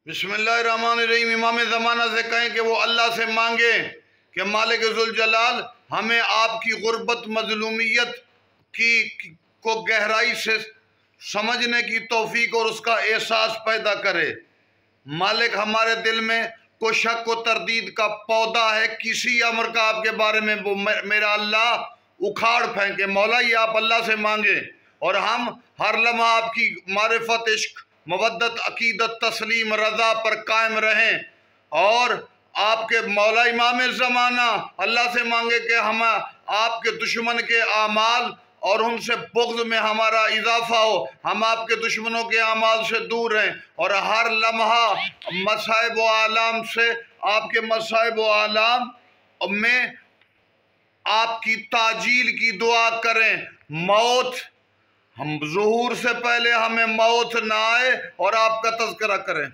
बिस्मिल्लाहिर्रहमानिर्रहीम। इमाम ज़माना से कहें कि वो अल्लाह से मांगें कि मालिक ज़ुल-जलाल हमें आपकी गुर्बत मज़लूमियत को गहराई से समझने की तौफीक और उसका एहसास पैदा करे। मालिक हमारे दिल में कोई शक व तरदीद का पौधा है किसी अमर का आपके बारे में, वो मेरा अल्लाह उखाड़ फेंके। मौला ये आप अल्लाह से मांगे और हम हर लम्हा आपकी मारिफत, इश्क, मवद्दत, अकीदत, तस्लीम, रज़ा पर कायम रहें। और आपके मौला इमाम ज़माना अल्लाह से मांगे कि हम आपके दुश्मन के आमाल और उनसे बुग़्ज़ में हमारा इजाफ़ा हो, हम आपके दुश्मनों के आमाल से दूर रहें और हर लम्हा मसाइब व आलाम से, आपके मसाइब व आलाम में आपकी ताजील की दुआ करें। मौत हम ज़ुहूर से पहले हमें मौत ना आए और आपका तज़किरा करें।